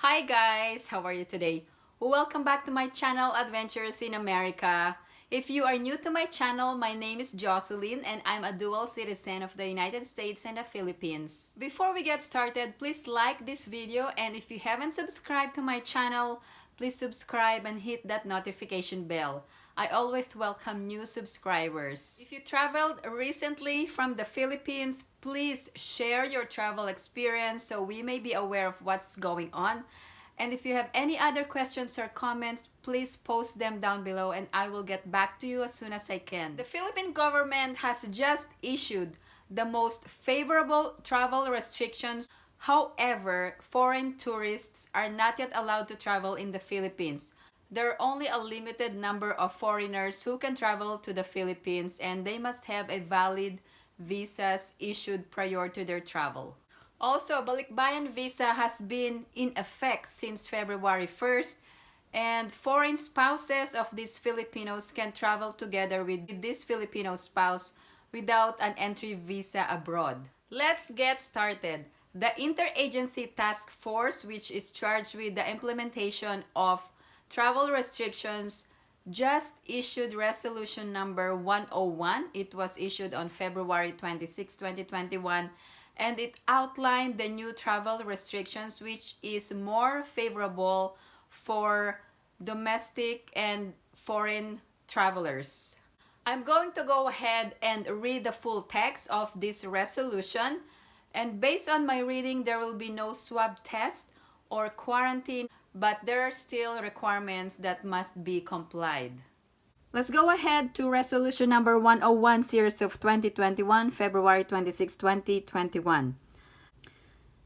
Hi guys, how are you today? Welcome back to my channel Adventures in America. If you are new to my channel, my name is Jocelyn and I'm a dual citizen of the United States and the Philippines. Before we get started, please like this video, and if you haven't subscribed to my channel, please subscribe and hit that notification bell. I always welcome new subscribers. If you traveled recently from the Philippines, please share your travel experience so we may be aware of what's going on. And if you have any other questions or comments, please post them down below and I will get back to you as soon as I can. The Philippine government has just issued the most favorable travel restrictions. However, foreign tourists are not yet allowed to travel in the Philippines. There are only a limited number of foreigners who can travel to the Philippines, and they must have a valid visas issued prior to their travel. Also, balikbayan visa has been in effect since February 1st, and foreign spouses of these Filipinos can travel together with this Filipino spouse without an entry visa abroad. Let's get started. The Interagency Task Force, which is charged with the implementation of travel restrictions, just issued resolution number 101. It was issued on February 26, 2021, and it outlined the new travel restrictions, which is more favorable for domestic and foreign travelers. I'm going to go ahead and read the full text of this resolution, and based on my reading, there will be no swab test or quarantine, but there are still requirements that must be complied. Let's go ahead to resolution number 101 series of 2021, February 26, 2021.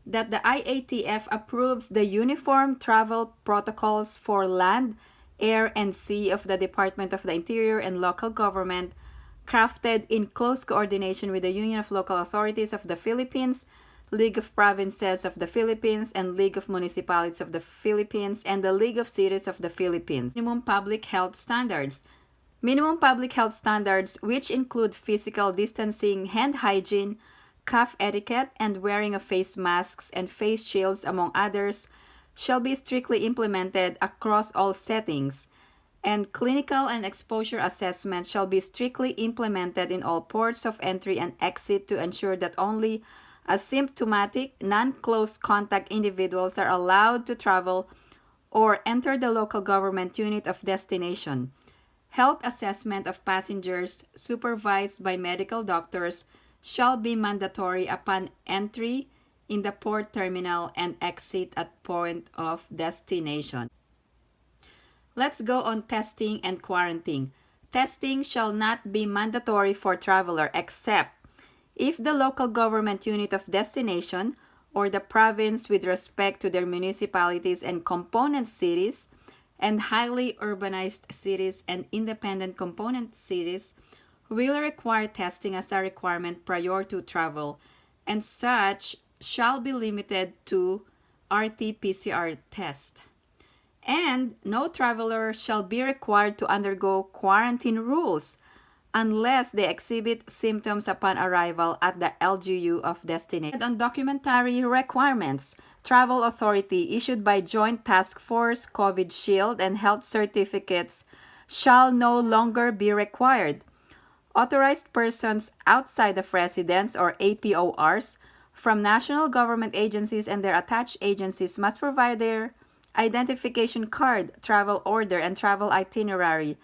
That the IATF approves the uniform travel protocols for land, air, and sea of the Department of the Interior and local government, crafted in close coordination with the Union of Local Authorities of the Philippines, League of Provinces of the Philippines, and League of Municipalities of the Philippines, and the League of Cities of the Philippines. Minimum public health standards. Minimum public health standards, which include physical distancing, hand hygiene, cough etiquette, and wearing of face masks and face shields, among others, shall be strictly implemented across all settings, and clinical and exposure assessment shall be strictly implemented in all ports of entry and exit to ensure that only asymptomatic, non-close contact individuals are allowed to travel or enter the local government unit of destination. Health assessment of passengers supervised by medical doctors shall be mandatory upon entry in the port terminal and exit at point of destination. Let's go on testing and quarantine. Testing shall not be mandatory for traveler except if the local government unit of destination or the province with respect to their municipalities and component cities and highly urbanized cities and independent component cities will require testing as a requirement prior to travel, and such shall be limited to RT-PCR test. And no traveler shall be required to undergo quarantine rules unless they exhibit symptoms upon arrival at the LGU of destination. On documentary requirements, travel authority issued by Joint Task Force, COVID Shield, and health certificates shall no longer be required. Authorized persons outside of residence, or APORs, from national government agencies and their attached agencies must provide their identification card, travel order, and travel itinerary,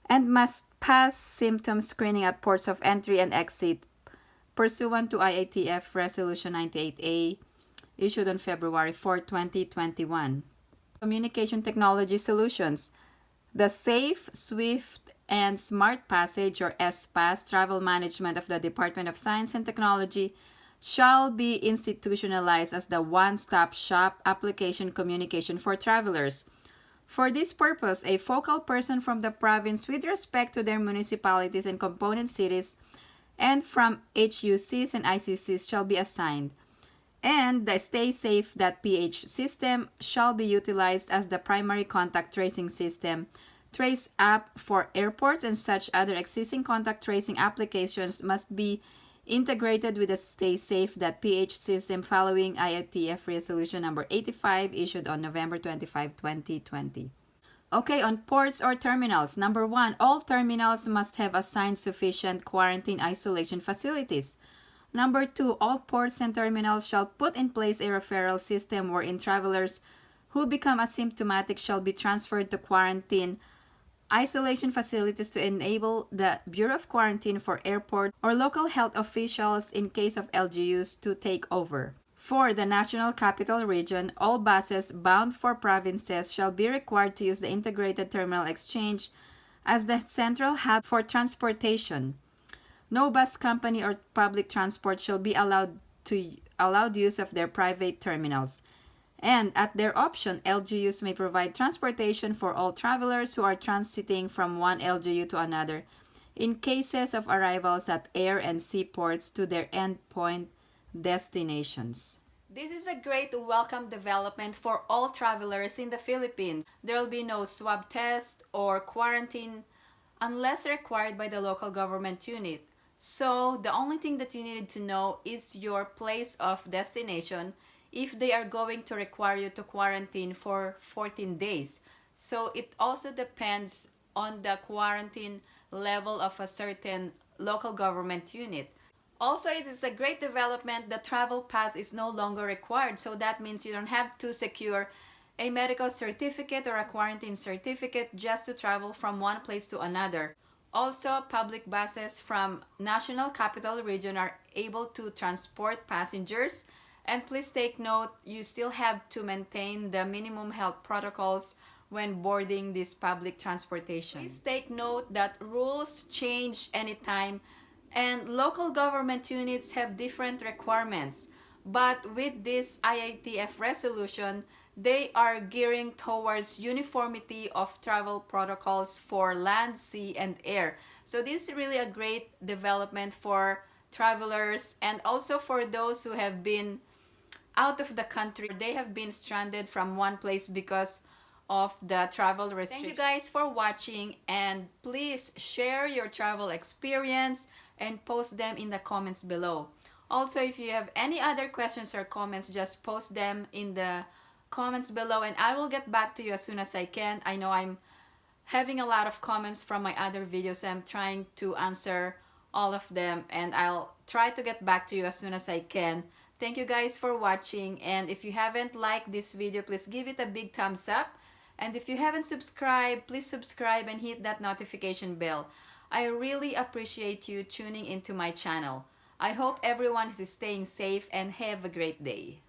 and must pass symptom screening at ports of entry and exit pursuant to IATF Resolution 98A issued on February 4, 2021. Communication Technology Solutions. The Safe, Swift, and Smart Passage, or SPAS, travel management of the Department of Science and Technology shall be institutionalized as the one-stop shop application communication for travelers. For this purpose, a focal person from the province with respect to their municipalities and component cities and from HUCs and ICCs shall be assigned, and the StaySafe.ph system shall be utilized as the primary contact tracing system. Trace app for airports and such other existing contact tracing applications must be integrated with the staysafe.ph system following IATF Resolution number 85 issued on November 25, 2020. Okay, on ports or terminals. Number 1, all terminals must have assigned sufficient quarantine isolation facilities. Number 2, all ports and terminals shall put in place a referral system wherein travelers who become asymptomatic shall be transferred to quarantine isolation facilities to enable the Bureau of Quarantine for airport or local health officials in case of LGUs to take over. For the National Capital Region, all buses bound for provinces shall be required to use the Integrated Terminal Exchange as the central hub for transportation. No bus company or public transport shall be allowed use of their private terminals. And at their option, LGUs may provide transportation for all travelers who are transiting from one LGU to another in cases of arrivals at air and seaports to their endpoint destinations. This is a great welcome development for all travelers in the Philippines. There will be no swab test or quarantine unless required by the local government unit. So the only thing that you needed to know is your place of destination if they are going to require you to quarantine for 14 days. So it also depends on the quarantine level of a certain local government unit. Also, it is a great development. The travel pass is no longer required. So that means you don't have to secure a medical certificate or a quarantine certificate just to travel from one place to another. Also, public buses from National Capital Region are able to transport passengers. And please take note, you still have to maintain the minimum health protocols when boarding this public transportation. Please take note that rules change anytime and local government units have different requirements. But with this IATF resolution, they are gearing towards uniformity of travel protocols for land, sea, and air. So this is really a great development for travelers and also for those who have been out of the country. They have been stranded from one place because of the travel restrictions. Thank you guys for watching, and please share your travel experience and post them in the comments below. Also, if you have any other questions or comments, just post them in the comments below and I will get back to you as soon as I can. I know I'm having a lot of comments from my other videos. I'm trying to answer all of them and I'll try to get back to you as soon as I can. Thank you guys for watching, and if you haven't liked this video, please give it a big thumbs up. And if you haven't subscribed, please subscribe and hit that notification bell. I really appreciate you tuning into my channel. I hope everyone is staying safe and have a great day.